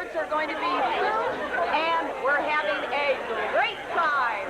awards are going to be soon, and we're having a great time.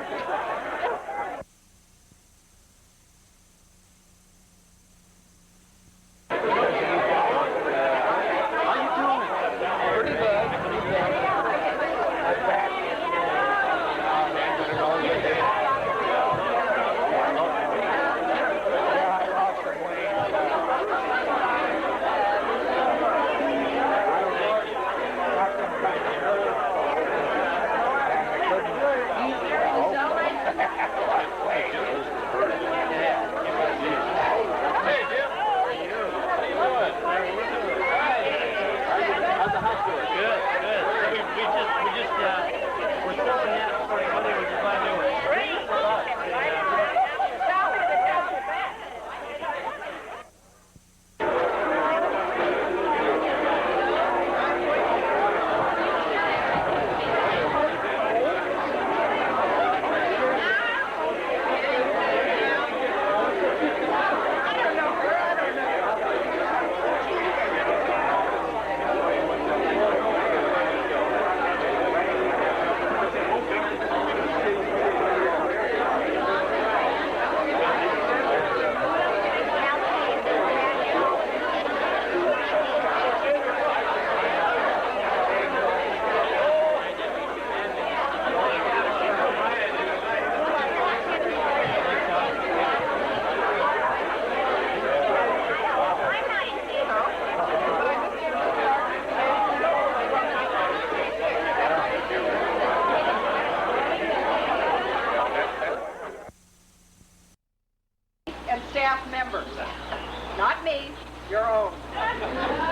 Not me, your own.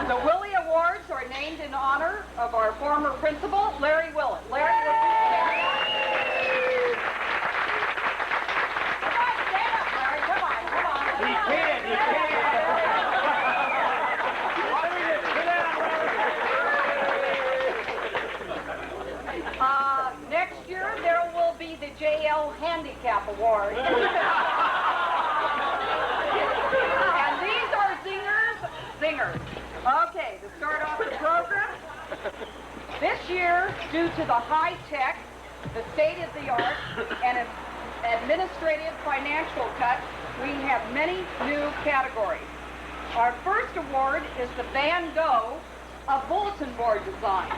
The Willie Awards are named in honor of our former principal, Larry Willett. Larry, come on, stand up, Larry. Come on. He can't. Next year, there will be the JL Handicap Award. Singers. Okay, to start off the program, this year, due to the high tech, the state-of-the-art, and administrative financial cuts, we have many new categories. Our first award is the Van Gogh of bulletin board design.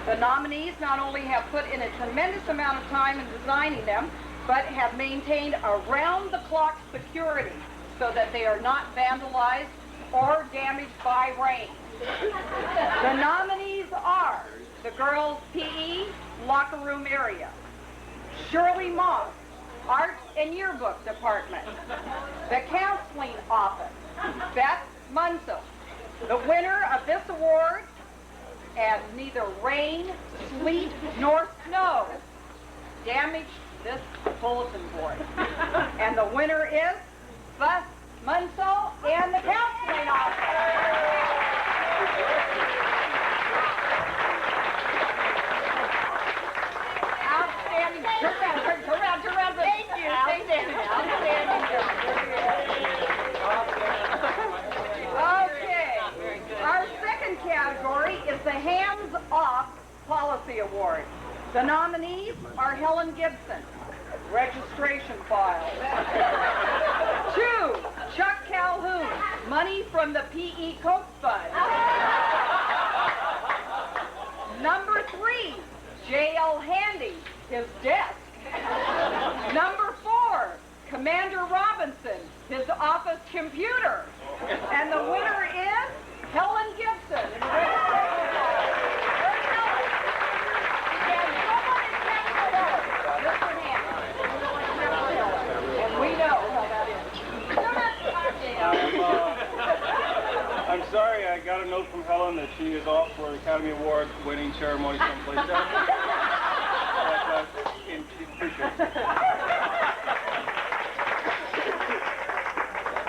The nominees not only have put in a tremendous amount of time in designing them, but have maintained around-the-clock security so that they are not vandalized or damaged by rain. The nominees are the girls' PE locker room area, Shirley Moss, Art and Yearbook Department, the Counseling Office, Beth Munsell. The winner of this award, and neither rain, sleet, nor snow damaged this bulletin board. And the winner is Beth Munsell and the Counseling Office. Outstanding. Turn around. Thank you. Outstanding. Okay. Our second category is the Hands Off Policy Award. The nominees are Helen Gibson, registration file. 2, Chuck Calhoun, money from the PE Coke Fund. Number 3, J.L. Handy, his desk. Number 4, Commander Robinson, his office computer. And the winner is Helen Gibson. I'm sorry, I got a note from Helen that she is off for an Academy Award winning ceremony someplace else.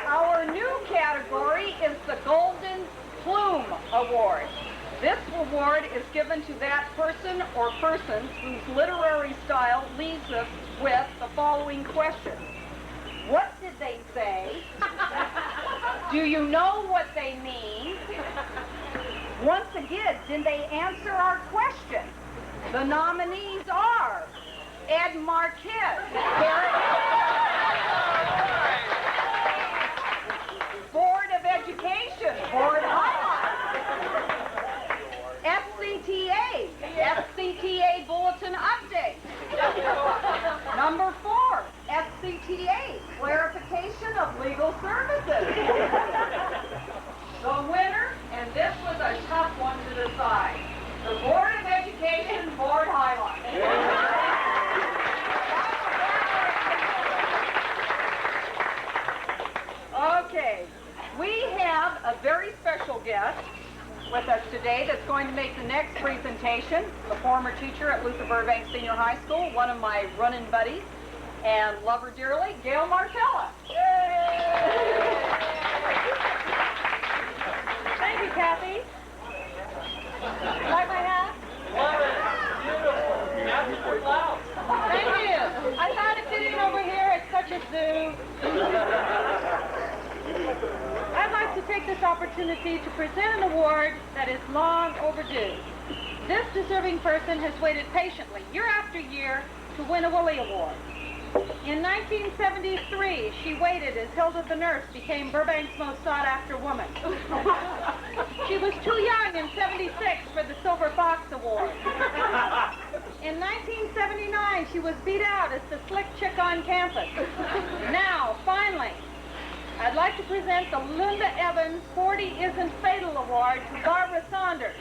Our new category is the Golden Plume Award. This award is given to that person or persons whose literary style leaves us with the following question. What did they say? Do you know what they mean? Once again, did they answer our question? The nominees are Ed Marquez, Board of Education, Board Highlight, FCTA Bulletin Update. Number 4, FCTA, Clarification of Legal Services. The winner, and this was a tough one to decide, the Board of Education Board Highlight. Okay, we have a very special guest with us today that's going to make the next presentation, a former teacher at Luther Burbank Senior High School, one of my running buddies, and love her dearly, Gail Martella. Thank you, Kathy. Like my hat? Love it. Beautiful. That's loud. Thank you. I thought of sitting over here at such a zoo. I'd like to take this opportunity to present an award that is long overdue. This deserving person has waited patiently, year after year, to win a Willie Award. In 1973, she waited as Hilda the nurse became Burbank's most sought-after woman. She was too young in 76 for the Silver Fox Award. In 1979, she was beat out as the slick chick on campus. Now, finally, I'd like to present the Linda Evans 40 Isn't Fatal Award to Barbara Saunders.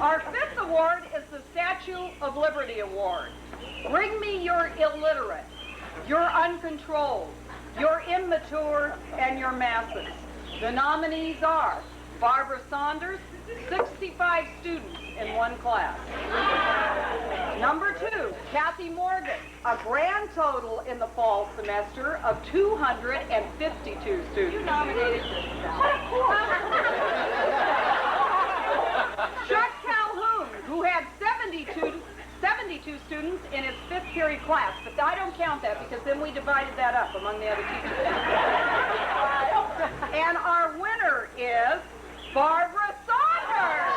Our 5th award is the Statue of Liberty Award. Bring me your illiterate, your uncontrolled, your immature, and your masses. The nominees are Barbara Saunders, 65 students in one class. Number 2, Kathy Morgan, a grand total in the fall semester of 252 students. You nominated Chuck Calhoun, who had 72 students in his 5th period class, but I don't count that because then we divided that up among the other teachers. And our winner is Barbara Saunders.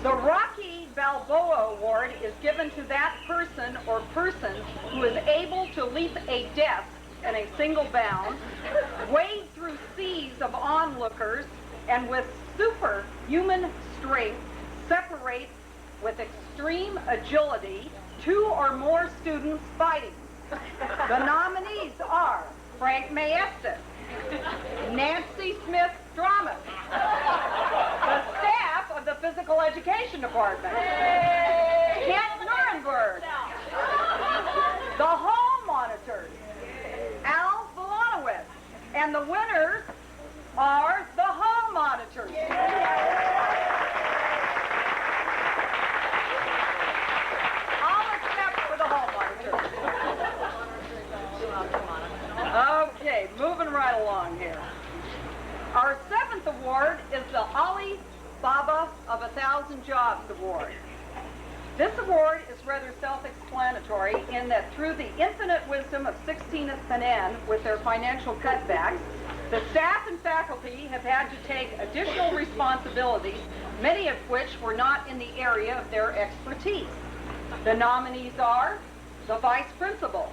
The Rocky Balboa Award is given to that person or persons who is able to leap a desk in a single bound, wade through seas of onlookers, and with superhuman strength separate with extreme agility 2 or more students fighting. The nominees are Frank Maestas, Nancy Smith-Drummond, the staff of the Physical Education Department, Kent Nuremberg, the hall monitors, Al Volanowitz, and the winners are the hall monitors. All except for the hall monitors. Okay, moving right along here. Our 7th award is the Ali Baba of 1,000 Jobs Award. This award is rather self-explanatory in that through the infinite wisdom of 16th Penn with their financial cutbacks, the staff and faculty have had to take additional responsibilities, many of which were not in the area of their expertise. The nominees are the vice principal,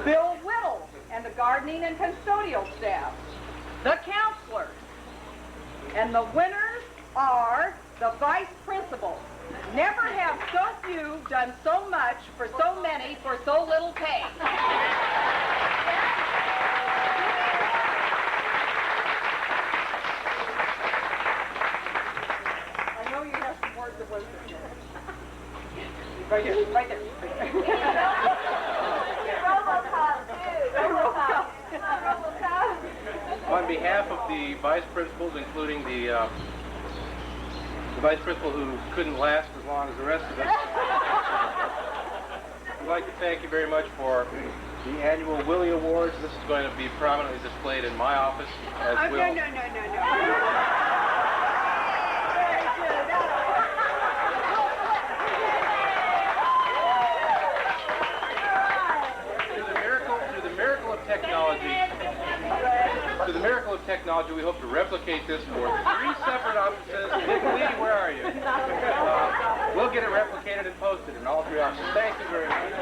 Bill Whittle and the gardening and custodial staff, the counselors, And the winners are the vice principals. Never have so few done so much for so many for so little pay. I know you have some words of wisdom here. Right here, right there. On behalf of the vice principals, including the vice principal who couldn't last as long as the rest of us, I'd like to thank you very much for the annual Willie Awards. This is going to be prominently displayed in my office as No. well. Through the miracle of technology, we hope to replicate this for 3 separate offices. Lee, where are you? We'll get it replicated and posted in all 3 offices. Thank you very much.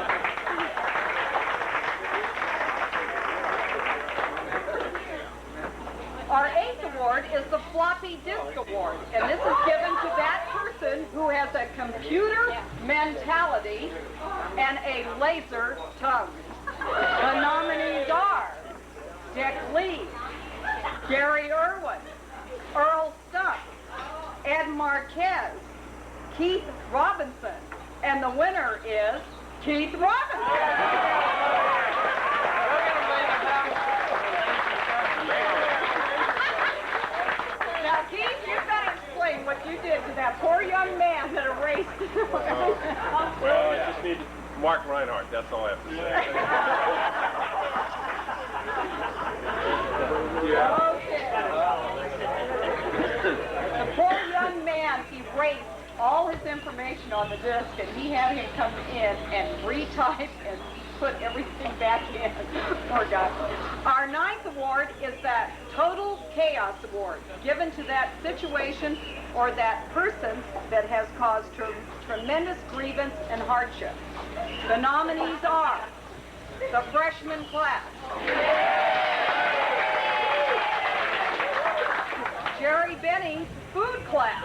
Our 8th award is the Floppy Disk Award, and this is given to that person who has a computer mentality and a laser tongue. The nominees are Dick Lee, Gary Irwin, Earl Stump, Ed Marquez, Keith Robinson, and the winner is Keith Robinson. Now, Keith, you better explain what you did to that poor young man that erased. Well, I just need Mark Reinhardt. That's all I have to say. The poor young man erased all his information on the disk, and he had him come in and retype and put everything back in. Poor guy. Our 9th award is that Total Chaos Award, given to that situation or that person that has caused tremendous grievance and hardship. The nominees are the freshman class, Jerry Benning's food class,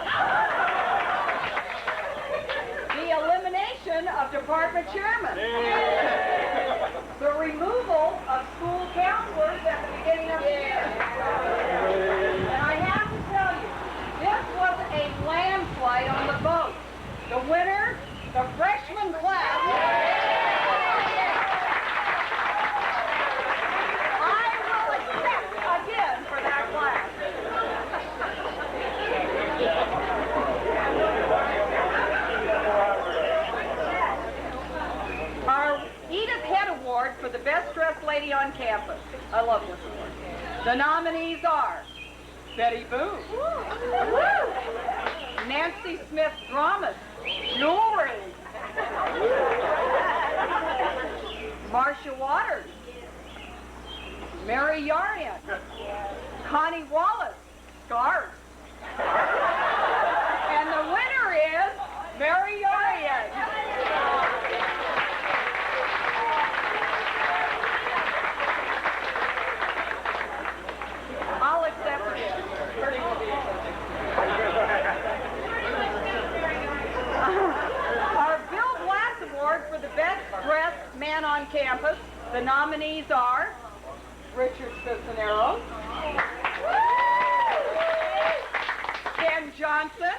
the elimination of department chairmen, the removal of school counselors at the beginning of the year. And I have to tell you, this was a landslide on the vote. The winner, the freshman class. I will accept again for that class. Our Edith Head Award for the best dressed lady on campus. I love this award. The nominees are Betty Boone, Nancy Smith Dramas, Jewelry, Marcia Waters, Mary Yarian, Connie Wallace, Scarves. And the winner is Mary Yarian. I'll accept it. Bertie will be accepted. Our Bill Blass Award for the best dressed man on campus. The nominees are Richard Cicinero, Ken Johnson,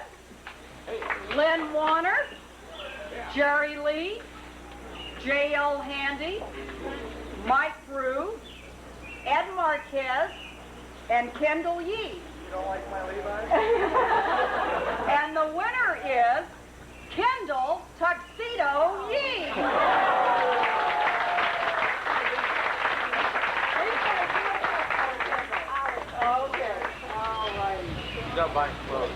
Lynn Warner, Jerry Lee, J.L. Handy, Mike Brew, Ed Marquez, and Kendall Yee. You don't like my Levi's? And the winner is Kendall Tuxedo Yee. Okay, all right. Don't buy clothes.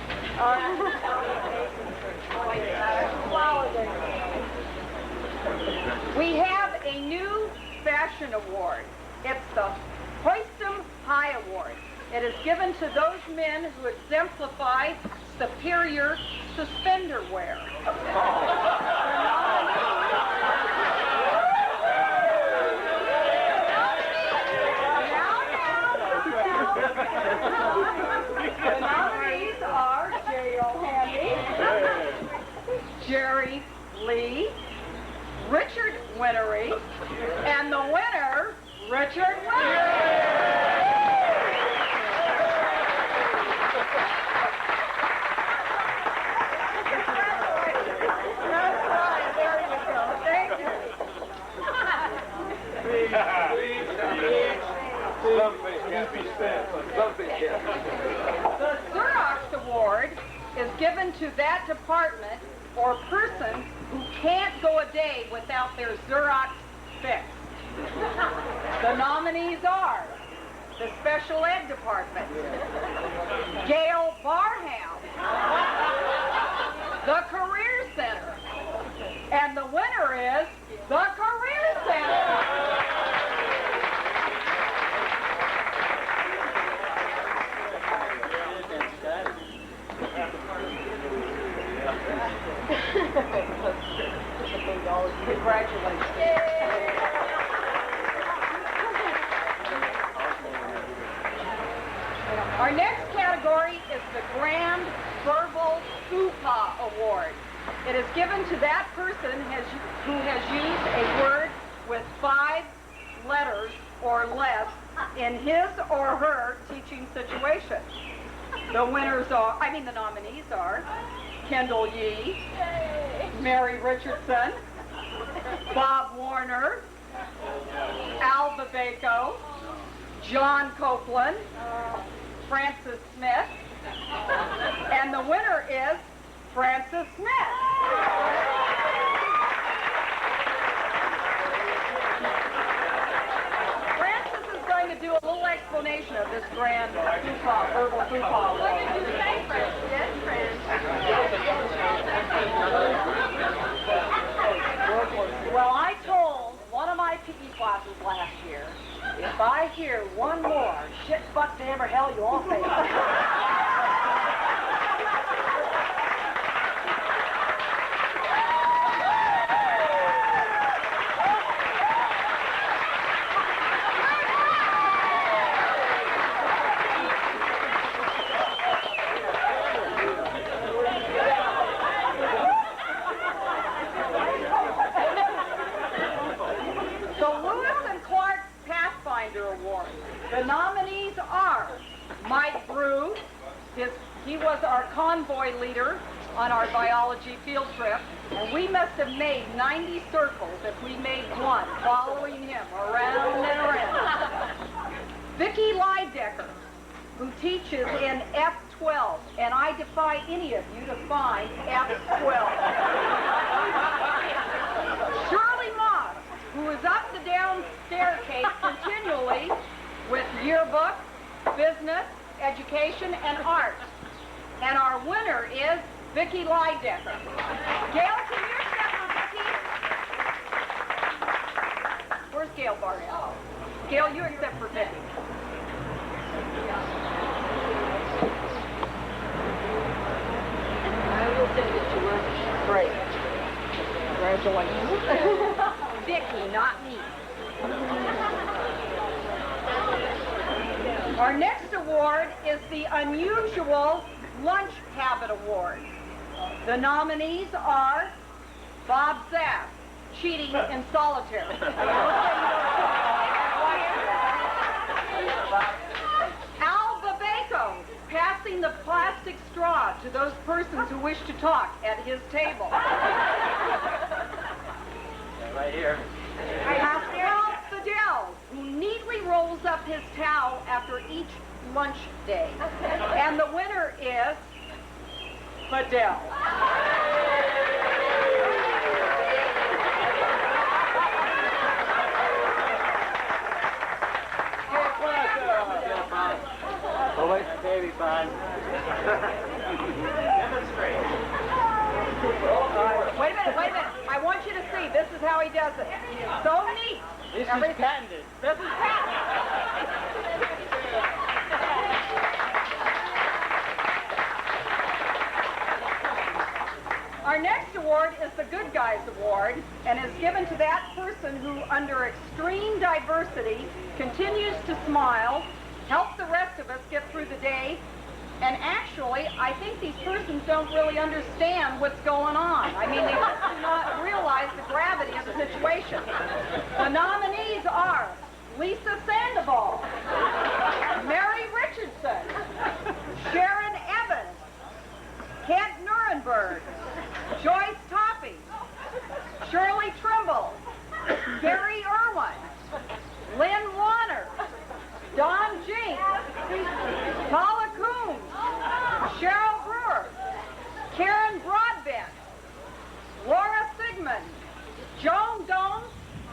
We have a new fashion award. It's the Hoistum High Award. It is given to those men who exemplify superior suspender wear. The nominees Jerry Lee, Richard Winnery, and the winner, Richard Winnery. The Xerox Award is given to that department or person who can't go a day without their Xerox fixed. The nominees are the Special Ed Department, Gail Barham, the Career Center, and the winner is the Career Center. Congratulations. Our next category is the Grand Verbal FUPA Award. It is given to that person who has used a word with 5 letters or less in his or her teaching situation. The nominees are Kendall Yee, Mary Richardson, Bob Warner, Al Babaco, John Copeland, Francis Smith, and the winner is Francis Smith. Francis is going to do a little explanation of this grand verbal FUPA. What did you say, Francis? Yes, Well, I told one of my PE classes last year, if I hear one more shit, fuck, damn, or hell, you all fail. The nominees are Mike Brew. He was our convoy leader on our biology field trip, and we must have made 90 circles if we made one, following him around and around. Vicki Lydecker, who teaches in F12, and I defy any of you to find F12. Shirley Moss, who is up the down staircase continually with yearbook, business, education, and art. And our winner is Vicki Lydecker. Gail, can you accept for Vicki? Where's Gail Barnett? Gail, you accept for Vicki. I will send it to her. Great. Congratulations. Vicki, not me. Our next award is the Unusual Lunch Habit Award. The nominees are Bob Zaff, cheating in solitaire. Al Babaco, passing the plastic straw to those persons who wish to talk at his table. Right here. Pascal Fidel, who neatly rolls up his towel after each lunch day. And the winner is Fidel. Baby fine. Wait a minute. I want you to see. This is how he does it. So neat. This is patented. This is patented. Our next award is the Good Guys Award, and is given to that person who, under extreme diversity, continues to smile, help the rest of us get through the day, And actually, I think these persons don't really understand what's going on. I mean, they do not realize the gravity of the situation. The nominees are Lisa Sandoval, Mary Richardson, Sharon Evans, Kent Nuremberg, Joyce Toppy, Shirley Trimble, Gary Irwin, Lynn Warner, Don Jinks, Paula Coombs, Cheryl Brewer, Karen Broadbent, Laura Sigmund, Joan Doan,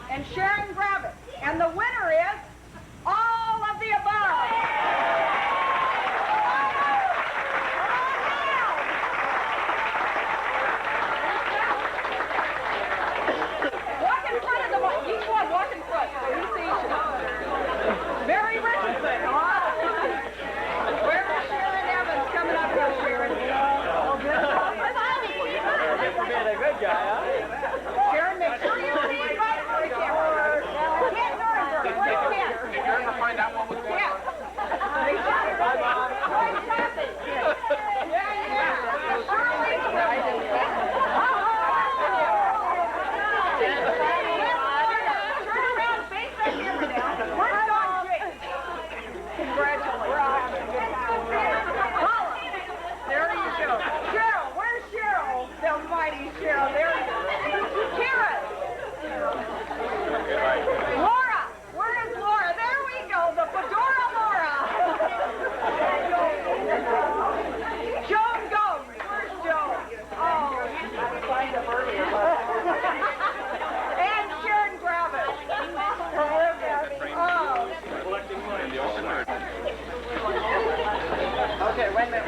and Sharon Gravitt. And the winner is all of the above. Walk in front of the mic. Each one, walk in front. So we see you. Mary Richardson. Where's Sharon Evans coming up here, Sharon? You're being a good guy, huh? Sharon, make sure you see it right for the camera. Kent Nuremberg, where's Kent? Did you ever find out what was going Kent. on? Turn around, face that camera down. Where's Don Jake? Congratulations. Paula, there you go. Cheryl, where's Cheryl? The mighty Cheryl, there you go. Karen. Laura, where is Laura? There we go, the Fedora Laura. Joan Gomes, where's Joan? Oh, and Sharon Gravitt. Oh. Collecting money. Okay, wait a minute.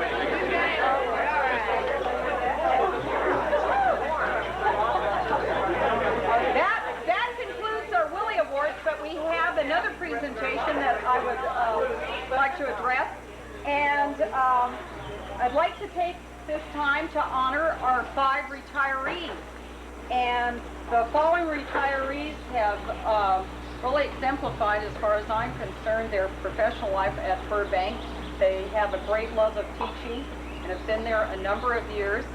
That concludes our Willie Awards, but we have another presentation that I would like to address. And I'd like to take this time to honor our 5 retirees. And the following retirees have really exemplified, as far as I'm concerned, their professional life at Burbank. They have a great love of teaching and have been there a number of years.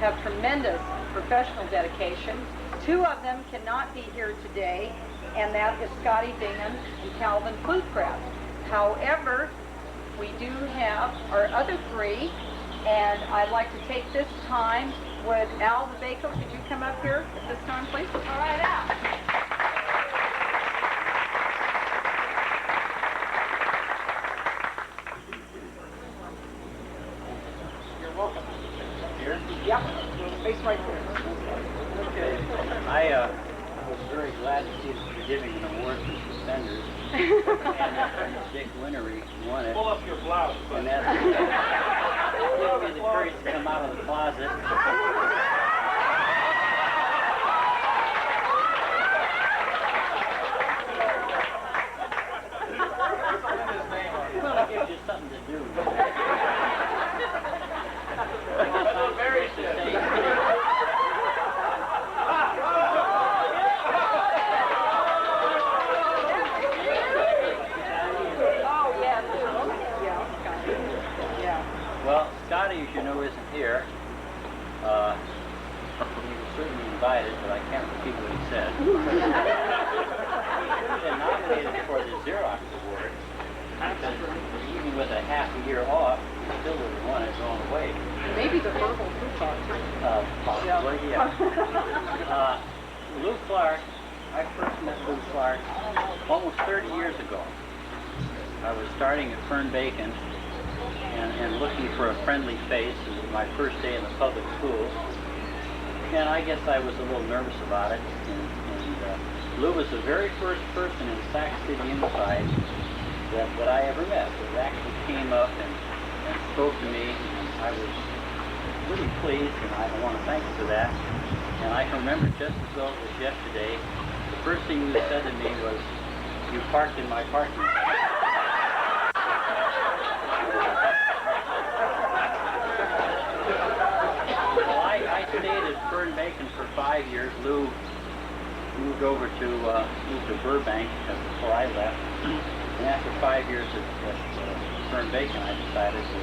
Have tremendous professional dedication. 2 of them cannot be here today, and that is Scotty Bingham and Calvin Flutcraft. However, we do have our other 3, and I'd like to take this time. Would Al Baco, could you come up here at this time, please? All right, Al. You're welcome. Here? Yep, face right there. Okay. I was very glad to see that you're giving an award for suspenders. And Dick Winnery won it. Pull up your blouse. And that gave me the courage to come out of the closet. Well, it gives you something to do. Very Well, Scotty, as you know, isn't here. He was certainly invited, but I can't repeat what he said. He should have been nominated for the Xerox Award, because even with a half a year off, he still would have won it going away. Maybe the verbal food talk. Possibly, yeah. Lou Clark, I first met Lou Clark almost 30 years ago. I was starting at Fern Bacon and looking for a friendly face. It was my first day in the public schools. And I guess I was a little nervous about it. And Lou was the very first person in Sac City Inside that I ever met that actually came up and spoke to me. And I was really pleased, and I want to thank you for that. And I can remember just as though it was yesterday, the first thing you said to me was, "You parked in my parking lot." Well, I stayed at Fern Bacon for 5 years. Lou moved over to Burbank before I left. And after 5 years at Fern Bacon, I decided to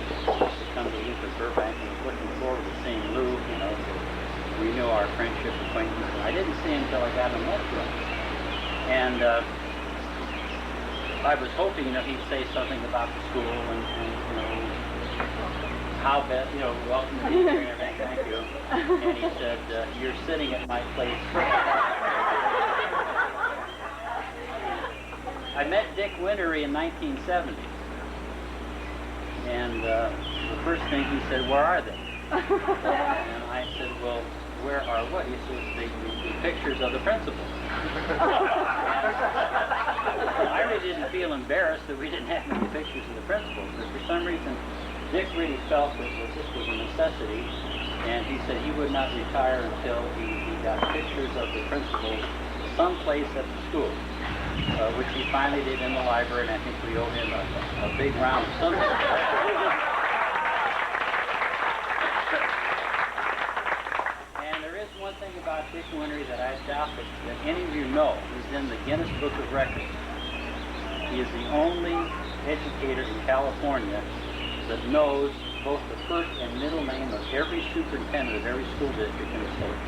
come to Lucas Burbank and was looking forward to seeing Lou, you know, to renew our friendship acquaintance. And I didn't see him until I got in the room. And I was hoping, you know, he'd say something about the school and you know, how best, you know, welcome to being here and everything, thank you. And he said, you're sitting at my place. I met Dick Wintery in 1970. And the first thing he said, where are they? And I said, well, where are what? He says, the pictures of the principals. I really didn't feel embarrassed that we didn't have any pictures of the principals, but for some reason, Dick really felt that this was a necessity, and he said he would not retire until he got pictures of the principals someplace at the school, which he finally did in the library, and I think we owe him a big round of something. And there is one thing about Dick Wintery that I doubt that any of you know. He's in the Guinness Book of Records. He is the only educator in California that knows both the first and middle name of every superintendent of every school district in the state.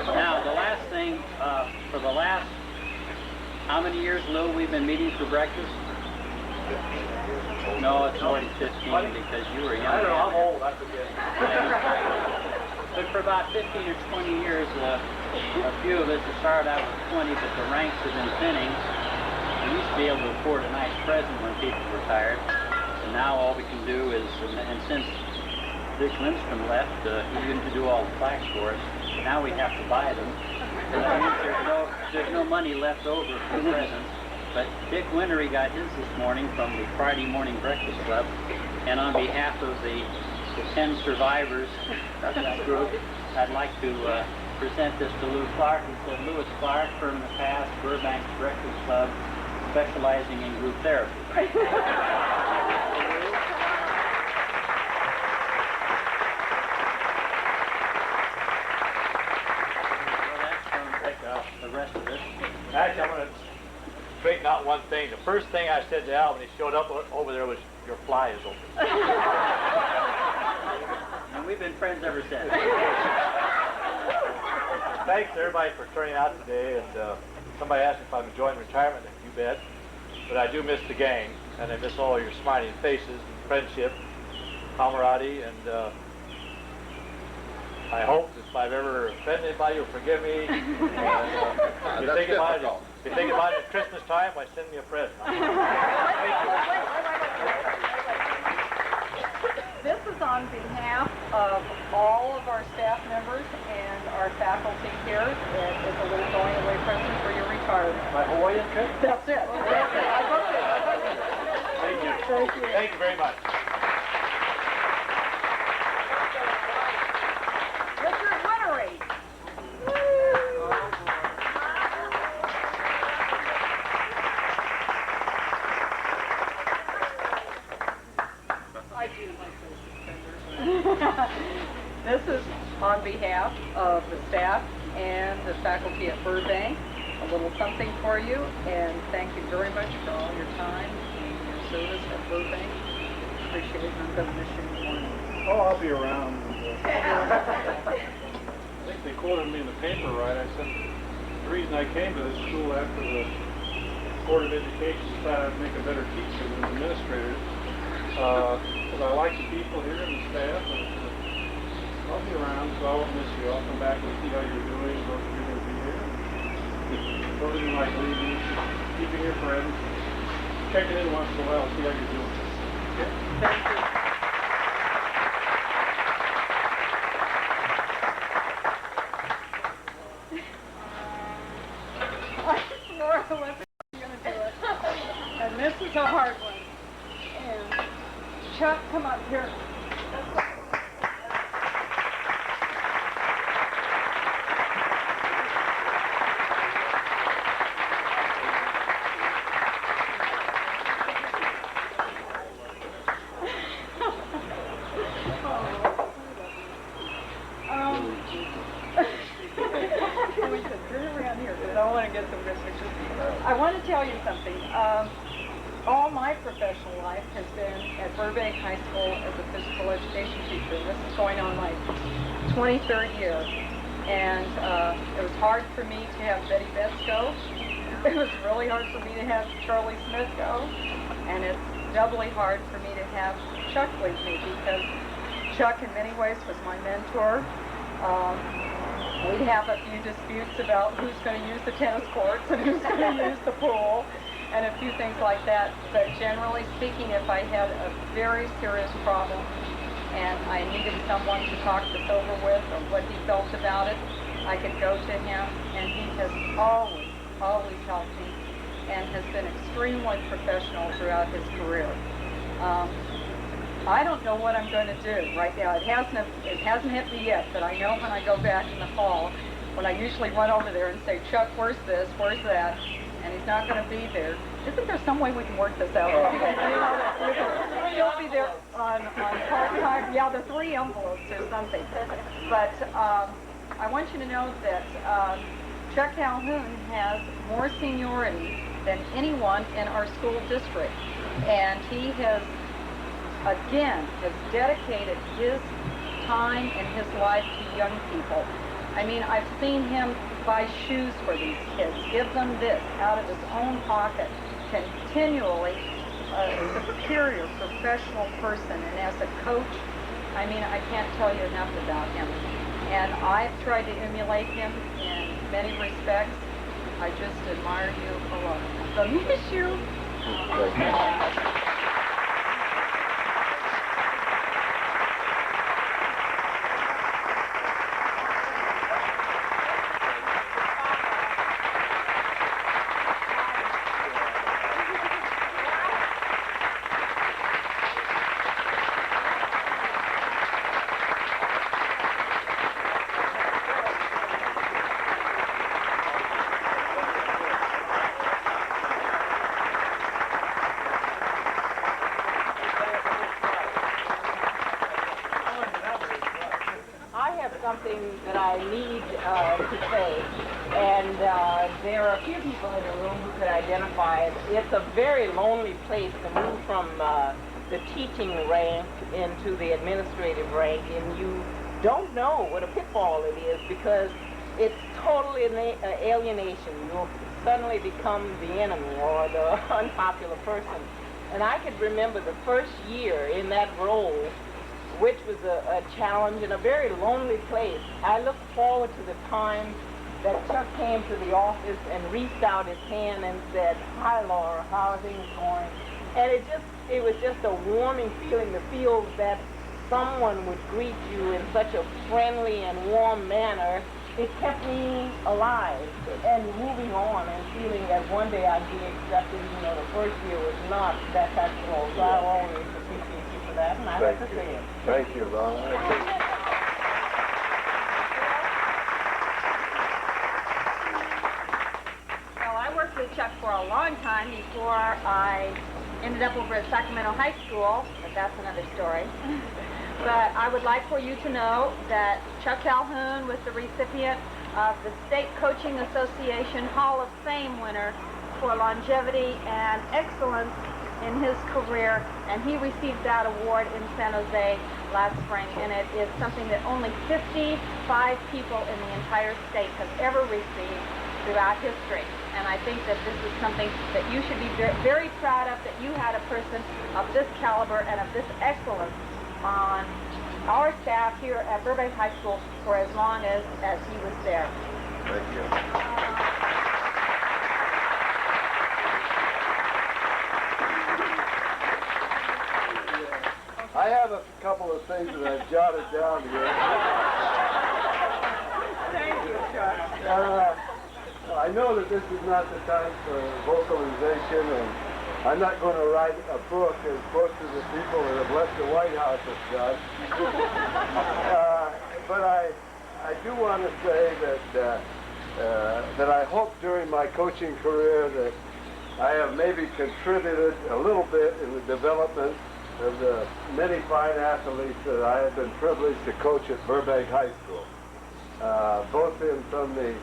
Now, the last thing, for the last, how many years, Lou, we've been meeting for breakfast? No, it's more than 15 because you were young. I don't know, I'm old, I forget. But for about 15 or 20 years, a few of us have started out with 20, but the ranks have been thinning. We used to be able to afford a nice present when people retired, and now all we can do is, and since Dick Lindstrom left, he used to do all the plaques for us, now we have to buy them. And that means there's no money left over for presents. But Dick Wintery got his this morning from the Friday Morning Breakfast Club, and on behalf of the 10 survivors of that group, I'd like to present this to Lou Clark. He said, Louis Clark, from the past, Burbank Breakfast Club, specializing in group therapy. Well, that's going to take the rest of it. Actually, I'm going to straighten out one thing. The first thing I said to Al when he showed up over there was, your fly is open. And we've been friends ever since. Thanks everybody for turning out today. And somebody asked me if I'm enjoying retirement. You bet. But I do miss the gang, and I miss all your smiling faces, and friendship, camaraderie, and I hope if I've ever offended anybody, you'll forgive me. And, if you think about it at Christmas time, why send me a present. This is on behalf of all of our staff members and our faculty here. It is a little going away present for your retirement. My Hawaiian trip? That's it. That's it. I got it. Thank you. Thank you. Thank you very much. Richard Wintery. I do like those suspenders. This is on behalf of the staff and the faculty at Burbank. A little something for you, and thank you very much for all your time and your service at Burbank. Appreciate it, and I'm going to miss you in the morning. Oh, I'll be around. I think they quoted me in the paper, right? I said the reason I came to this school after the Board of Education decided I'd make a better teacher than an administrator, because I like the people here and the staff. And I'll be around, so I won't miss you. I'll come back and see how you're doing, or if you're going to be here. Wasn't like leaving, keeping your friends, checking in once in a while, see how you're doing. Okay? Thank you. I swore I wasn't going to do it. And this is a hard one. And Chuck, come up here. We should turn around here because I want to get with the pictures. I want to tell you something. All my professional life has been at Burbank High School as a physical education teacher. This is going on my 23rd year. And it was hard for me to have Betty Betts go. It was really hard for me to have Charlie Smith go. And it's doubly hard for me to have Chuck leave me, because Chuck in many ways was my mentor. We'd have a few disputes about who's going to use the tennis courts and who's going to use the pool and a few things like that. But generally speaking, if I had a very serious problem and I needed someone to talk this over with or what he felt about it, I could go to him, and he has always helped me and has been extremely professional throughout his career. I don't know what I'm going to do right now. It hasn't hit me yet, but I know when I go back in the fall, when I usually run over there and say, Chuck, where's this, where's that? And he's not going to be there. Isn't there some way we can work this out? He'll be there on part-time. Yeah, the 3 envelopes or something. But I want you to know that Chuck Calhoun has more seniority than anyone in our school district. And he has dedicated his time and his life to young people. I mean, I've seen him buy shoes for these kids, give them this out of his own pocket, continually a superior professional person. And as a coach, I mean, I can't tell you enough about him. And I've tried to emulate him in many respects. I just admire you a lot. So miss you. Something that I need to say, and there are a few people in the room who could identify it. It's a very lonely place to move from the teaching rank into the administrative rank, and you don't know what a pitfall it is, because it's totally alienation. You'll suddenly become the enemy or the unpopular person. And I could remember the first year in that role, which was a challenge in a very lonely place. I looked forward to the time that Chuck came to the office and reached out his hand and said, "Hi, Laura, how are things going?" And it was just a warming feeling to feel that someone would greet you in such a friendly and warm manner. It kept me alive and moving on and feeling that one day I'd be accepted. You know, the first year was not that type of role, so I always appreciate you for that, and I have to say it. Thank you, Laura. Well, I worked with Chuck for a long time before I ended up over at Sacramento High School, but that's another story. But I would like for you to know that Chuck Calhoun was the recipient of the State Coaching Association Hall of Fame winner for longevity and excellence in his career, and he received that award in San Jose last spring, and it is something that only 55 people in the entire state have ever received throughout history. And I think that this is something that you should be very proud of, that you had a person of this caliber and of this excellence on our staff here at Burbank High School for as long as he was there. Thank you. I have a couple of things that I've jotted down here. Thank you, Chuck. I know that this is not the time for vocalization, and I'm not going to write a book as most of the people that have left the White House have done. But I do want to say that I hope during my coaching career that I have maybe contributed a little bit in the development of the many fine athletes that I have been privileged to coach at Burbank High School, both from the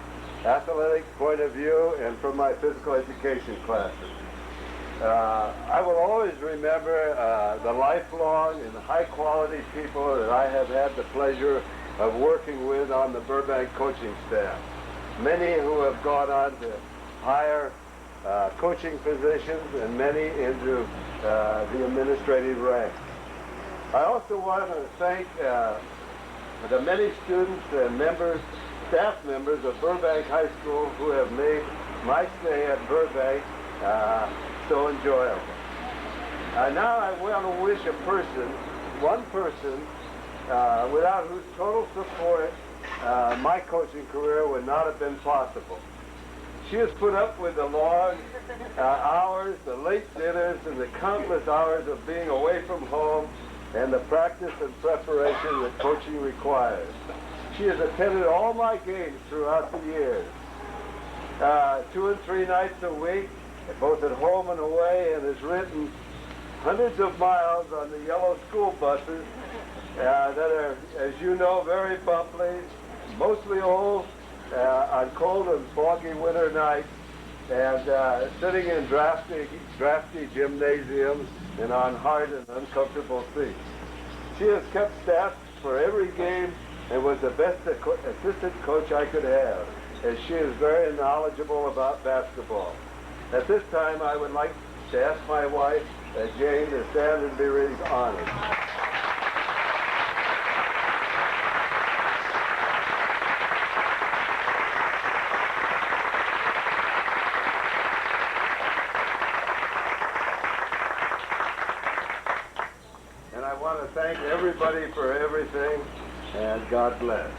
athletic point of view and from my physical education classes. I will always remember the lifelong and high-quality people that I have had the pleasure of working with on the Burbank coaching staff. Many who have gone on to higher coaching positions and many into the administrative ranks. I also want to thank the many students and members, staff members of Burbank High School who have made my stay at Burbank so enjoyable. Now I want to wish a person, one person, without whose total support my coaching career would not have been possible. She has put up with the long hours, the late dinners, and the countless hours of being away from home and the practice and preparation that coaching requires. She has attended all my games throughout the years, 2 and 3 nights a week, both at home and away, and has ridden hundreds of miles on the yellow school buses that are, as you know, very bumpy, mostly old, on cold and foggy winter nights, and sitting in drafty gymnasiums and on hard and uncomfortable seats. She has kept stats for every game and was the best assistant coach I could have, as she is very knowledgeable about basketball. At this time, I would like to ask my wife, Jane, to stand and be really honored. And I want to thank everybody for everything, and God bless.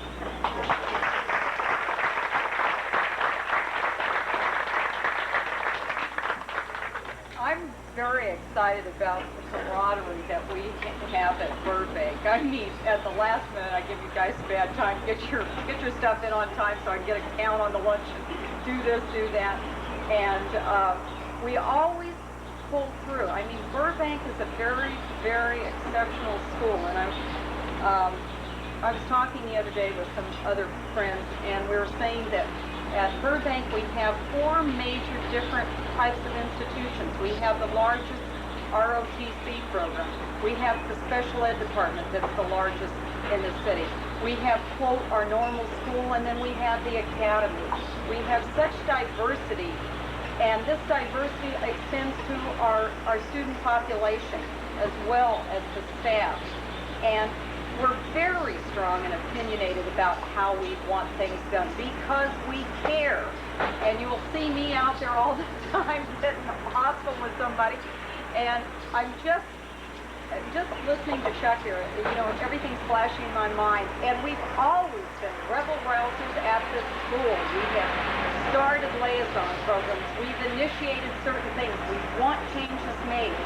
I'm very excited about the camaraderie that we have at Burbank. I mean, at the last minute, I give you guys a bad time. Get your stuff in on time so I can get a count on the lunch and do this, do that. And we always pull through. I mean, Burbank is a very, very exceptional school. And I was talking the other day with some other friends, and we were saying that at Burbank, we have 4 major different types of institutions. We have the largest ROTC program. We have the special ed department that's the largest in the city. We have, quote, our normal school, and then we have the academy. We have such diversity, and this diversity extends to our student population as well as the staff. And we're very strong and opinionated about how we want things done because we care. And you will see me out there all the time sitting hostile with somebody. And I'm just listening to Chuck here, you know, everything's flashing in my mind. And we've always been rebel rousers at this school. We have started liaison programs. We've initiated certain things. We want changes made.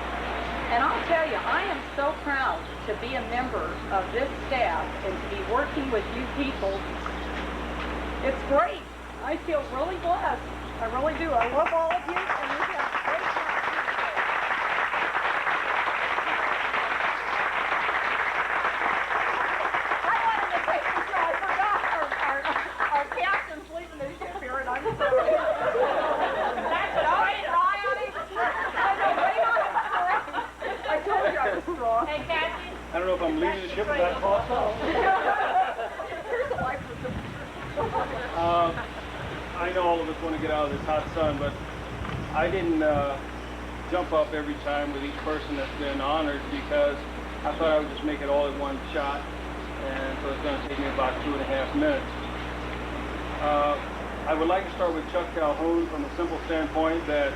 And I'll tell you, I am so proud to be a member of this staff and to be working with you people. It's great. I feel really blessed. I really do. I love all of you, and we have great time. I wanted to say this, so I forgot our captain's leaving the ship here, and I'm so That's right, Ronnie. I know, right on it. I told you I was strong. Hey, Kathy. I don't know if I'm leaving the ship with that also. Here's a life for I know all of us want to get out of this hot sun, but I didn't jump up every time with each person that's been honored because I thought I would just make it all in one shot, and so it's going to take me about 2.5 minutes. I would like to start with Chuck Calhoun from the simple standpoint that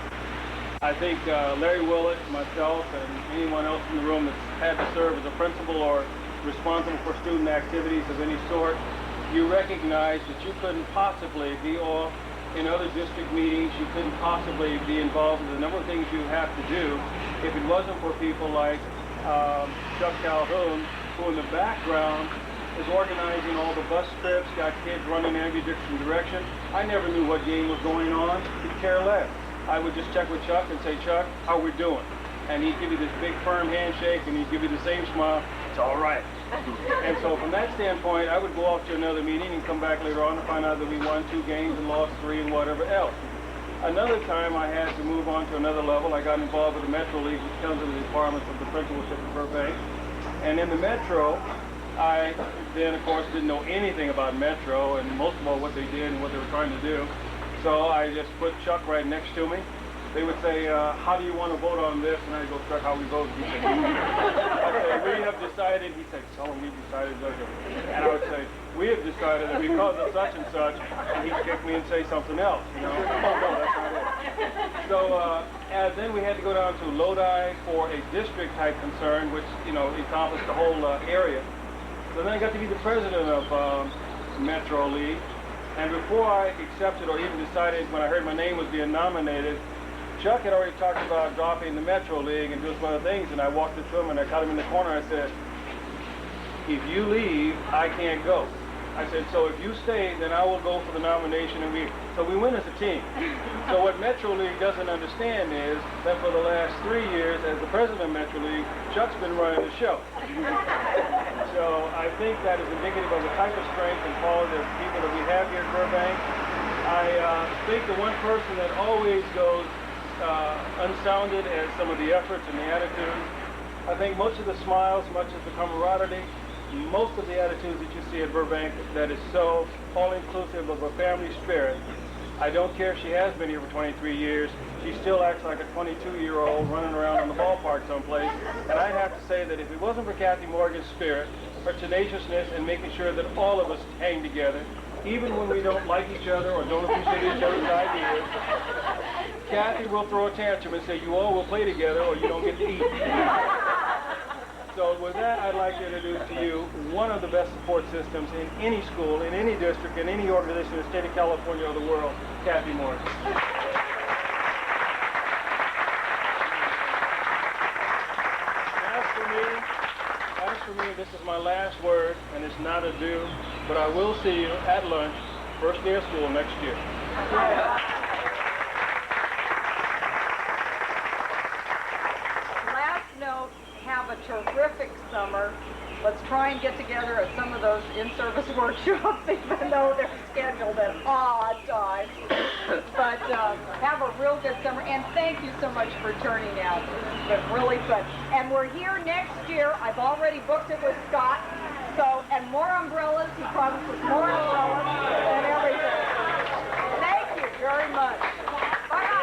I think Larry Willett, myself, and anyone else in the room that's had to serve as a principal or responsible for student activities of any sort, you recognize that you couldn't possibly be off in other district meetings, you couldn't possibly be involved in the number of things you have to do if it wasn't for people like Chuck Calhoun, who in the background is organizing all the bus trips, got kids running in every different direction. I never knew what game was going on, could care less. I would just check with Chuck and say, Chuck, how we doing? And he'd give you this big firm handshake and he'd give you the same smile It's all right. And so from that standpoint, I would go off to another meeting and come back later on to find out that we won 2 games and lost 3 and whatever else. Another time I had to move on to another level. I got involved with the Metro League, which comes in the departments of the principalship of Burbank. And in the Metro, I then, of course, didn't know anything about Metro and most of all what they did and what they were trying to do. So I just put Chuck right next to me. They would say, how do you want to vote on this? And I'd go, Chuck, how we vote? He said, I said, we have decided. He said, so we decided. And I would say, we have decided that because of such and such, and he'd kick me and say something else, you know. Oh, no, that's not it. So and then we had to go down to Lodi for a district type concern, which, you know, encompassed the whole area. So then I got to be the president of Metro League. And before I accepted or even decided, when I heard my name was being nominated, Chuck had already talked about dropping the Metro League and doing some other things, and I walked up to him and I caught him in the corner and I said, if you leave, I can't go. I said, so if you stay, then I will go for the nomination, and so we win as a team. So what Metro League doesn't understand is that for the last 3 years, as the president of Metro League, Chuck's been running the show. So I think that is indicative of the type of strength and quality of people that we have here at Burbank. I think the one person that always goes unsounded as some of the efforts and the attitudes. I think much of the smiles, much of the camaraderie, most of the attitudes that you see at Burbank that is so all-inclusive of a family spirit. I don't care if she has been here for 23 years, she still acts like a 22-year-old running around in the ballpark someplace. And I have to say that if it wasn't for Kathy Morgan's spirit, her tenaciousness, and making sure that all of us hang together, even when we don't like each other or don't appreciate each other's ideas, Kathy will throw a tantrum and say, you all will play together or you don't get to eat. So with that, I'd like to introduce to you one of the best support systems in any school, in any district, in any organization in the state of California or the world, Kathy Morgan. As for me, this is my last word, and it's not a due, but I will see you at lunch, first day of school next year. Last note, have a terrific summer. Let's try and get together at some of those in-service workshops, even though they're scheduled at odd times. But have a real good summer, and thank you so much for turning out. It's been really fun. And we're here next year. I've already booked it with Scott. So, and more umbrellas. He promises more umbrellas and everything. Thank you very much. Bye-bye.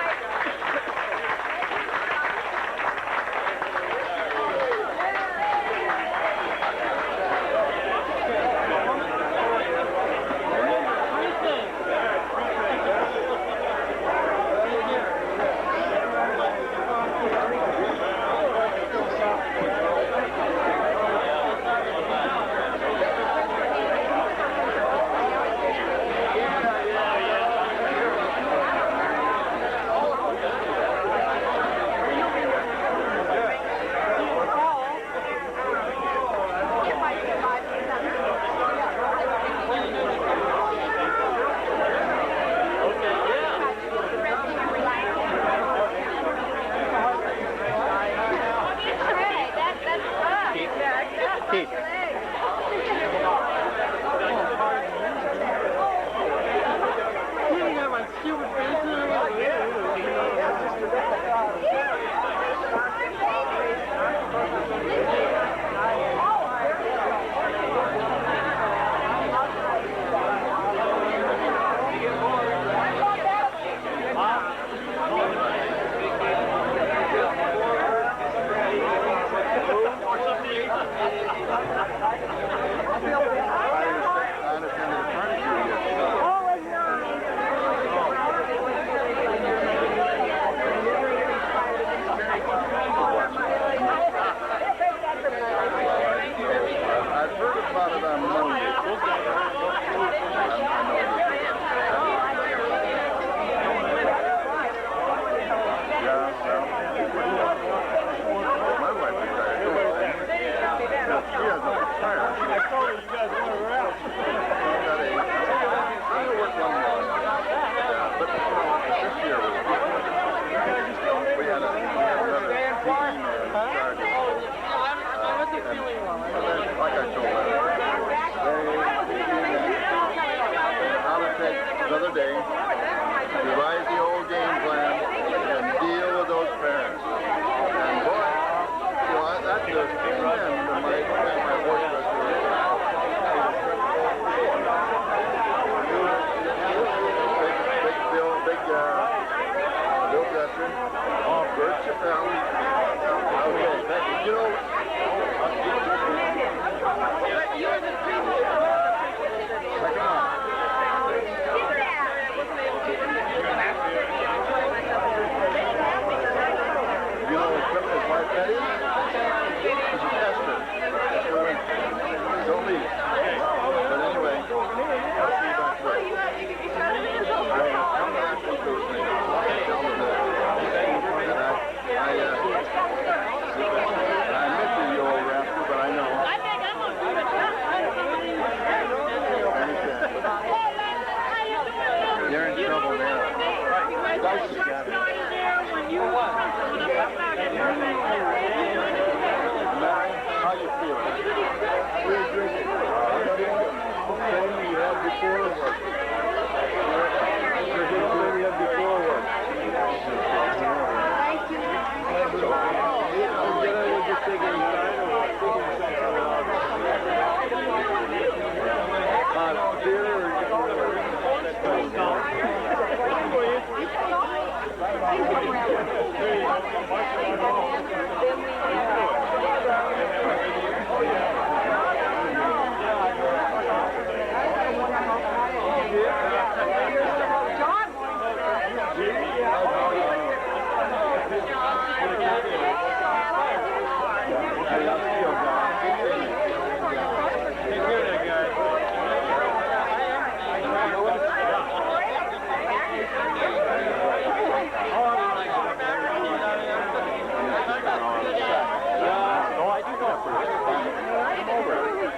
I wasn't feeling well.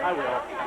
I will.